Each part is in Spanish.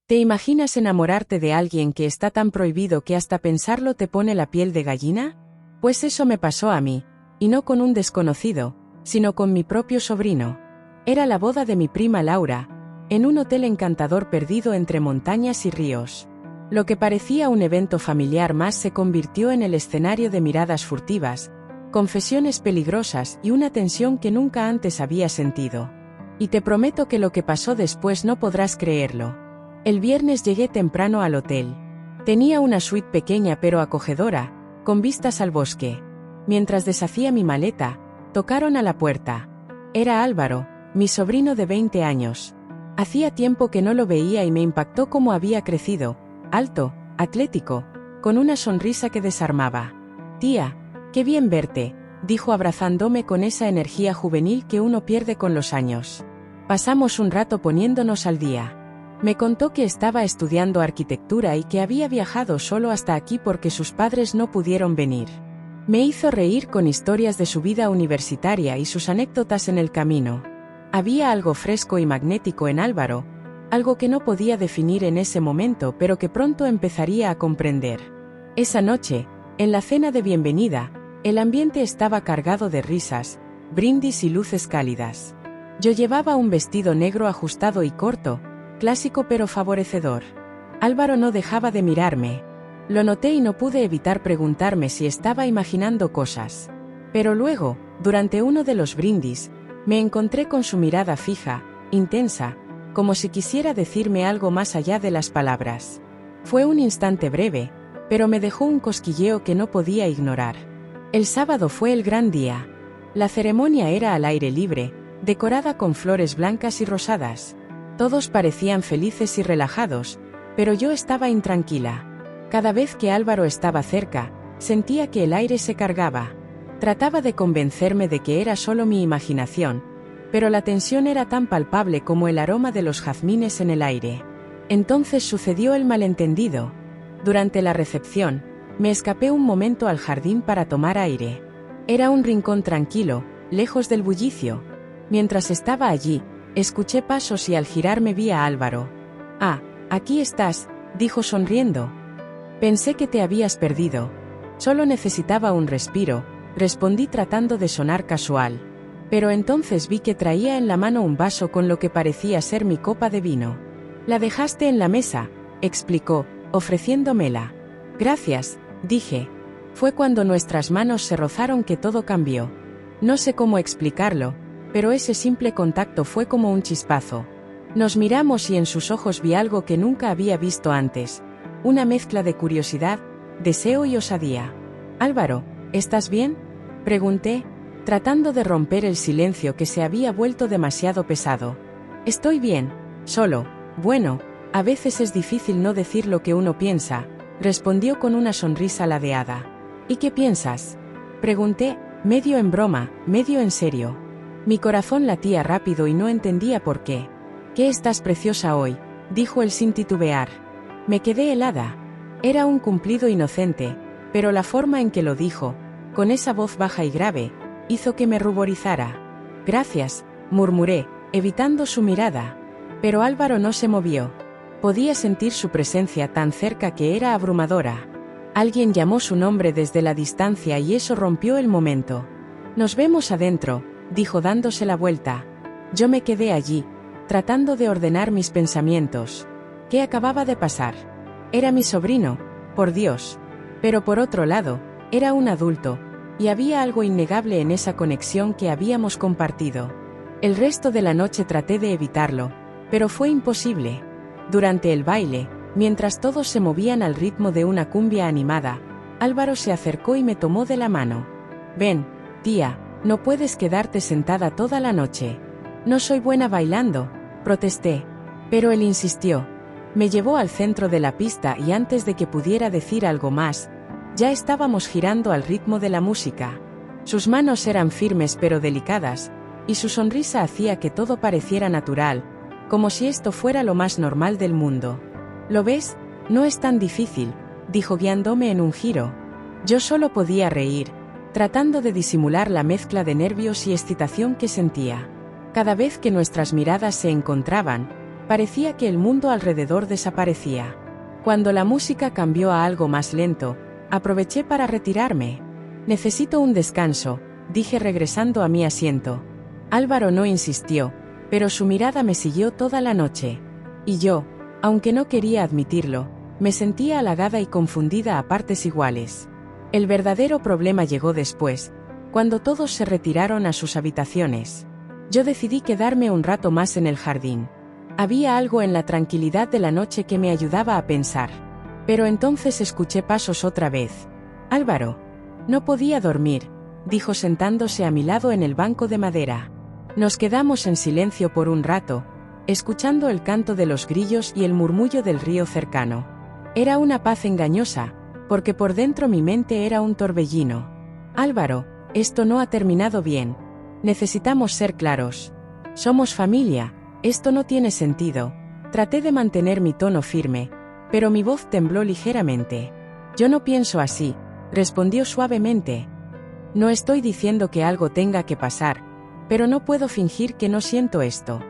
¿Te imaginas enamorarte de alguien que está tan prohibido que hasta pensarlo te pone la piel de gallina? Pues eso me pasó a mí, y no con un desconocido, sino con mi propio sobrino. Era la boda de mi prima Laura, en un hotel encantador perdido entre montañas y ríos. Lo que parecía un evento familiar más se convirtió en el escenario de miradas furtivas, confesiones peligrosas y una tensión que nunca antes había sentido. Y te prometo que lo que pasó después no podrás creerlo. El viernes llegué temprano al hotel. Tenía una suite pequeña pero acogedora, con vistas al bosque. Mientras deshacía mi maleta, tocaron a la puerta. Era Álvaro, mi sobrino de 20 años. Hacía tiempo que no lo veía y me impactó cómo había crecido, alto, atlético, con una sonrisa que desarmaba. «Tía, qué bien verte», dijo abrazándome con esa energía juvenil que uno pierde con los años. Pasamos un rato poniéndonos al día. Me contó que estaba estudiando arquitectura y que había viajado solo hasta aquí porque sus padres no pudieron venir. Me hizo reír con historias de su vida universitaria y sus anécdotas en el camino. Había algo fresco y magnético en Álvaro, algo que no podía definir en ese momento pero que pronto empezaría a comprender. Esa noche, en la cena de bienvenida, el ambiente estaba cargado de risas, brindis y luces cálidas. Yo llevaba un vestido negro ajustado y corto, clásico pero favorecedor. Álvaro no dejaba de mirarme. Lo noté y no pude evitar preguntarme si estaba imaginando cosas. Pero luego, durante uno de los brindis, me encontré con su mirada fija, intensa, como si quisiera decirme algo más allá de las palabras. Fue un instante breve, pero me dejó un cosquilleo que no podía ignorar. El sábado fue el gran día. La ceremonia era al aire libre, decorada con flores blancas y rosadas. Todos parecían felices y relajados, pero yo estaba intranquila. Cada vez que Álvaro estaba cerca, sentía que el aire se cargaba. Trataba de convencerme de que era solo mi imaginación, pero la tensión era tan palpable como el aroma de los jazmines en el aire. Entonces sucedió el malentendido. Durante la recepción, me escapé un momento al jardín para tomar aire. Era un rincón tranquilo, lejos del bullicio. Mientras estaba allí, escuché pasos y al girarme vi a Álvaro. «Ah, aquí estás», dijo sonriendo. «Pensé que te habías perdido». «Solo necesitaba un respiro», respondí tratando de sonar casual. Pero entonces vi que traía en la mano un vaso con lo que parecía ser mi copa de vino. «La dejaste en la mesa», explicó, ofreciéndomela. «Gracias», dije. Fue cuando nuestras manos se rozaron que todo cambió. No sé cómo explicarlo, pero ese simple contacto fue como un chispazo. Nos miramos y en sus ojos vi algo que nunca había visto antes. Una mezcla de curiosidad, deseo y osadía. «Álvaro, ¿estás bien?», pregunté, tratando de romper el silencio que se había vuelto demasiado pesado. «Estoy bien, solo, bueno, a veces es difícil no decir lo que uno piensa», respondió con una sonrisa ladeada. «¿Y qué piensas?», pregunté, medio en broma, medio en serio. Mi corazón latía rápido y no entendía por qué. «¿Qué estás preciosa hoy?», dijo él sin titubear. Me quedé helada. Era un cumplido inocente, pero la forma en que lo dijo, con esa voz baja y grave, hizo que me ruborizara. «Gracias», murmuré, evitando su mirada. Pero Álvaro no se movió. Podía sentir su presencia tan cerca que era abrumadora. Alguien llamó su nombre desde la distancia y eso rompió el momento. «Nos vemos adentro», dijo dándose la vuelta. Yo me quedé allí, tratando de ordenar mis pensamientos. ¿Qué acababa de pasar? Era mi sobrino, por Dios. Pero por otro lado, era un adulto, y había algo innegable en esa conexión que habíamos compartido. El resto de la noche traté de evitarlo, pero fue imposible. Durante el baile, mientras todos se movían al ritmo de una cumbia animada, Álvaro se acercó y me tomó de la mano. «Ven, tía, no puedes quedarte sentada toda la noche». «No soy buena bailando», protesté. Pero él insistió. Me llevó al centro de la pista y antes de que pudiera decir algo más, ya estábamos girando al ritmo de la música. Sus manos eran firmes pero delicadas, y su sonrisa hacía que todo pareciera natural, como si esto fuera lo más normal del mundo. «¿Lo ves? No es tan difícil», dijo guiándome en un giro. Yo solo podía reír, tratando de disimular la mezcla de nervios y excitación que sentía. Cada vez que nuestras miradas se encontraban, Parecía que el mundo alrededor desaparecía. Cuando la música cambió a algo más lento, aproveché para retirarme. Necesito un descanso, dije regresando a mi asiento. Álvaro no insistió, pero su mirada me siguió toda la noche. Y yo, aunque no quería admitirlo, me sentía halagada y confundida a partes iguales. El verdadero problema llegó después, cuando todos se retiraron a sus habitaciones. Yo decidí quedarme un rato más en el jardín. Había algo en la tranquilidad de la noche que me ayudaba a pensar. Pero entonces escuché pasos otra vez. Álvaro. No podía dormir, dijo sentándose a mi lado en el banco de madera. Nos quedamos en silencio por un rato, escuchando el canto de los grillos y el murmullo del río cercano. Era una paz engañosa, porque por dentro mi mente era un torbellino. Álvaro, esto no ha terminado bien. Necesitamos ser claros. Somos familia, esto no tiene sentido. Traté de mantener mi tono firme, pero mi voz tembló ligeramente. Yo no pienso así, respondió suavemente. No estoy diciendo que algo tenga que pasar, pero no puedo fingir que no siento esto.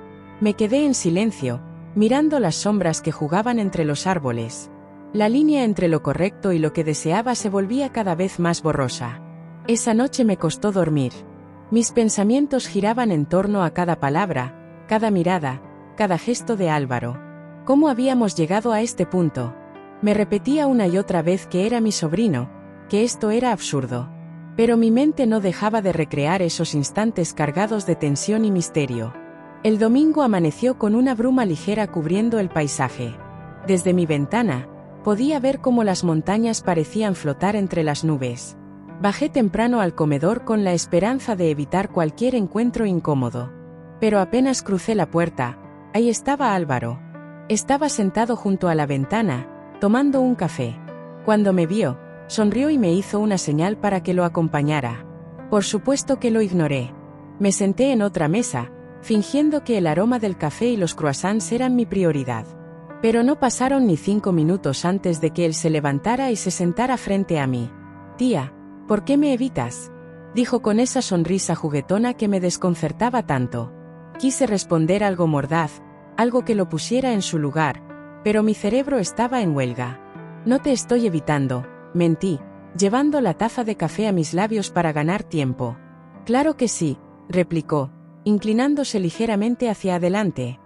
Me quedé en silencio, mirando las sombras que jugaban entre los árboles. La línea entre lo correcto y lo que deseaba se volvía cada vez más borrosa. Esa noche me costó dormir. Mis pensamientos giraban en torno a cada palabra, cada mirada, cada gesto de Álvaro. ¿Cómo habíamos llegado a este punto? Me repetía una y otra vez que era mi sobrino, que esto era absurdo. Pero mi mente no dejaba de recrear esos instantes cargados de tensión y misterio. El domingo amaneció con una bruma ligera cubriendo el paisaje. Desde mi ventana, podía ver cómo las montañas parecían flotar entre las nubes. Bajé temprano al comedor con la esperanza de evitar cualquier encuentro incómodo. Pero apenas crucé la puerta, ahí estaba Álvaro. Estaba sentado junto a la ventana, tomando un café. Cuando me vio, sonrió y me hizo una señal para que lo acompañara. Por supuesto que lo ignoré. Me senté en otra mesa, fingiendo que el aroma del café y los croissants eran mi prioridad. Pero no pasaron ni 5 minutos antes de que él se levantara y se sentara frente a mí. «Tía, ¿por qué me evitas?», dijo con esa sonrisa juguetona que me desconcertaba tanto. Quise responder algo mordaz, algo que lo pusiera en su lugar, pero mi cerebro estaba en huelga. «No te estoy evitando», mentí, llevando la taza de café a mis labios para ganar tiempo. «Claro que sí», replicó, inclinándose ligeramente hacia adelante.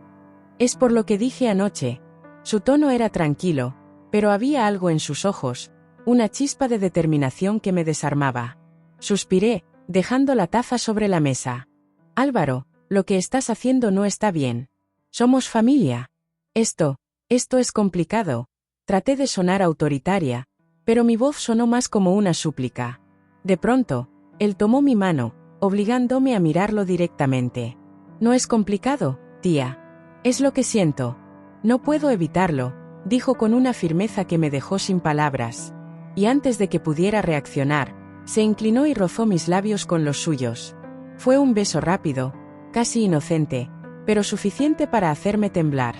«Es por lo que dije anoche». Su tono era tranquilo, pero había algo en sus ojos, una chispa de determinación que me desarmaba. Suspiré, dejando la taza sobre la mesa. «Álvaro, lo que estás haciendo no está bien. Somos familia. Esto es complicado». Traté de sonar autoritaria, pero mi voz sonó más como una súplica. De pronto, él tomó mi mano, obligándome a mirarlo directamente. «No es complicado, tía. Es lo que siento. No puedo evitarlo», dijo con una firmeza que me dejó sin palabras. Y antes de que pudiera reaccionar, se inclinó y rozó mis labios con los suyos. Fue un beso rápido, casi inocente, pero suficiente para hacerme temblar.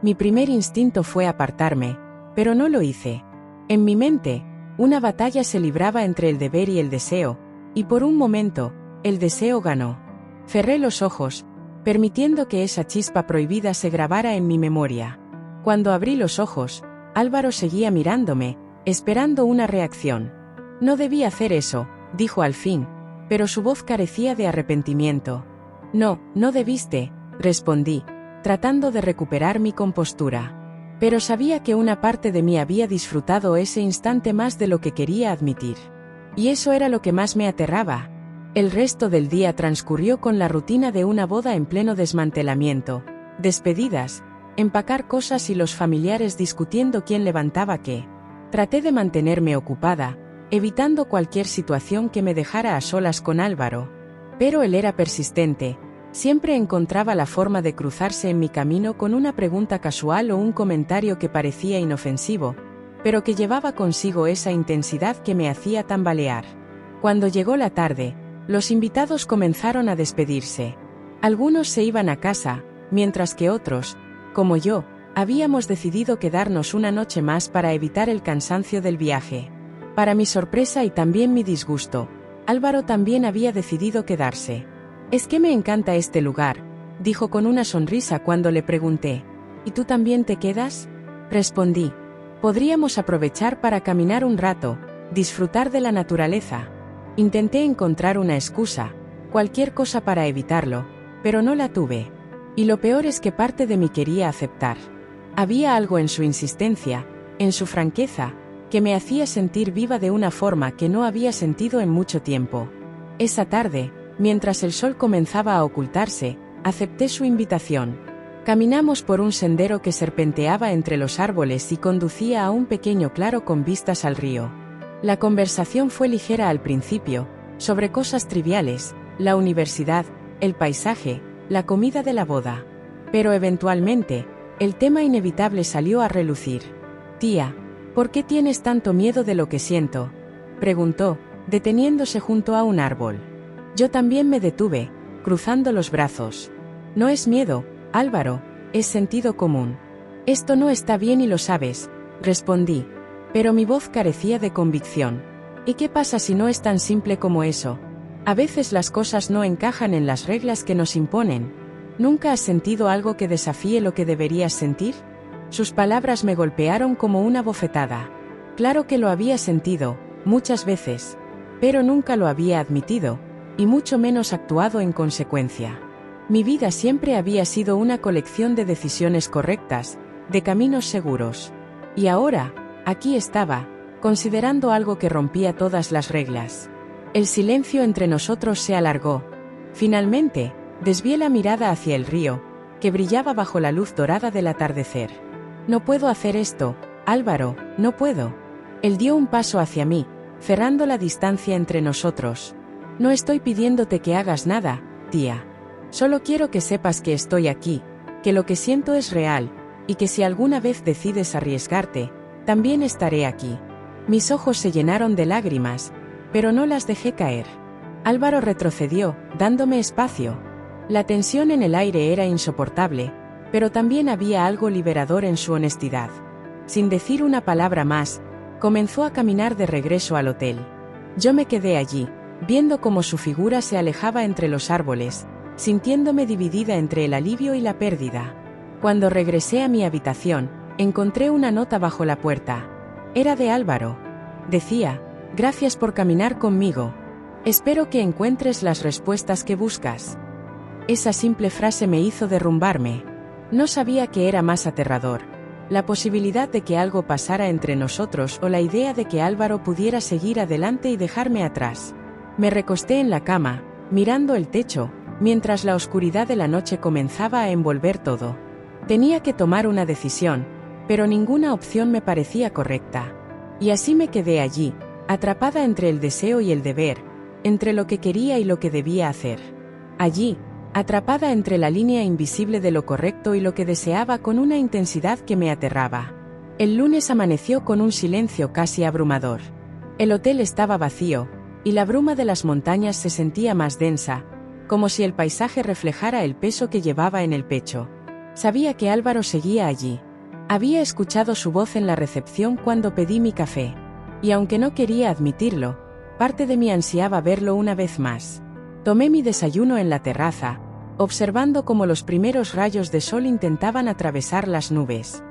Mi primer instinto fue apartarme, pero no lo hice. En mi mente, una batalla se libraba entre el deber y el deseo, y por un momento, el deseo ganó. Cerré los ojos, permitiendo que esa chispa prohibida se grabara en mi memoria. Cuando abrí los ojos, Álvaro seguía mirándome, esperando una reacción. «No debí hacer eso», dijo al fin, pero su voz carecía de arrepentimiento. «No, no debiste», respondí, tratando de recuperar mi compostura. Pero sabía que una parte de mí había disfrutado ese instante más de lo que quería admitir. Y eso era lo que más me aterraba. El resto del día transcurrió con la rutina de una boda en pleno desmantelamiento, despedidas, empacar cosas y los familiares discutiendo quién levantaba qué. Traté de mantenerme ocupada, evitando cualquier situación que me dejara a solas con Álvaro. Pero él era persistente, siempre encontraba la forma de cruzarse en mi camino con una pregunta casual o un comentario que parecía inofensivo, pero que llevaba consigo esa intensidad que me hacía tambalear. Cuando llegó la tarde, los invitados comenzaron a despedirse. Algunos se iban a casa, mientras que otros, como yo, habíamos decidido quedarnos una noche más para evitar el cansancio del viaje. Para mi sorpresa y también mi disgusto, Álvaro también había decidido quedarse. «Es que me encanta este lugar», dijo con una sonrisa cuando le pregunté. ¿Y tú también te quedas? Respondí. Podríamos aprovechar para caminar un rato, disfrutar de la naturaleza. Intenté encontrar una excusa, cualquier cosa para evitarlo, pero no la tuve. Y lo peor es que parte de mí quería aceptar. Había algo en su insistencia, en su franqueza, que me hacía sentir viva de una forma que no había sentido en mucho tiempo. Esa tarde, mientras el sol comenzaba a ocultarse, acepté su invitación. Caminamos por un sendero que serpenteaba entre los árboles y conducía a un pequeño claro con vistas al río. La conversación fue ligera al principio, sobre cosas triviales, la universidad, el paisaje, la comida de la boda. Pero eventualmente, el tema inevitable salió a relucir. «Tía, ¿por qué tienes tanto miedo de lo que siento?», preguntó, deteniéndose junto a un árbol. Yo también me detuve, cruzando los brazos. «No es miedo, Álvaro, es sentido común. Esto no está bien y lo sabes», respondí, pero mi voz carecía de convicción. «¿Y qué pasa si no es tan simple como eso? A veces las cosas no encajan en las reglas que nos imponen. ¿Nunca has sentido algo que desafíe lo que deberías sentir?». Sus palabras me golpearon como una bofetada. Claro que lo había sentido, muchas veces, pero nunca lo había admitido, y mucho menos actuado en consecuencia. Mi vida siempre había sido una colección de decisiones correctas, de caminos seguros. Y ahora, aquí estaba, considerando algo que rompía todas las reglas. El silencio entre nosotros se alargó. Finalmente, desvié la mirada hacia el río, que brillaba bajo la luz dorada del atardecer. «No puedo hacer esto, Álvaro, no puedo». Él dio un paso hacia mí, cerrando la distancia entre nosotros. «No estoy pidiéndote que hagas nada, tía. Solo quiero que sepas que estoy aquí, que lo que siento es real, y que si alguna vez decides arriesgarte, también estaré aquí». Mis ojos se llenaron de lágrimas, pero no las dejé caer. Álvaro retrocedió, dándome espacio. La tensión en el aire era insoportable, pero también había algo liberador en su honestidad. Sin decir una palabra más, comenzó a caminar de regreso al hotel. Yo me quedé allí, viendo cómo su figura se alejaba entre los árboles, sintiéndome dividida entre el alivio y la pérdida. Cuando regresé a mi habitación, encontré una nota bajo la puerta. Era de Álvaro. Decía: «Gracias por caminar conmigo. Espero que encuentres las respuestas que buscas». Esa simple frase me hizo derrumbarme. No sabía qué era más aterrador: la posibilidad de que algo pasara entre nosotros o la idea de que Álvaro pudiera seguir adelante y dejarme atrás. Me recosté en la cama, mirando el techo, mientras la oscuridad de la noche comenzaba a envolver todo. Tenía que tomar una decisión, pero ninguna opción me parecía correcta. Y así me quedé allí, atrapada entre el deseo y el deber, entre lo que quería y lo que debía hacer. Allí, atrapada entre la línea invisible de lo correcto y lo que deseaba con una intensidad que me aterraba. El lunes amaneció con un silencio casi abrumador. El hotel estaba vacío, y la bruma de las montañas se sentía más densa, como si el paisaje reflejara el peso que llevaba en el pecho. Sabía que Álvaro seguía allí. Había escuchado su voz en la recepción cuando pedí mi café. Y aunque no quería admitirlo, parte de mí ansiaba verlo una vez más. Tomé mi desayuno en la terraza, observando cómo los primeros rayos de sol intentaban atravesar las nubes.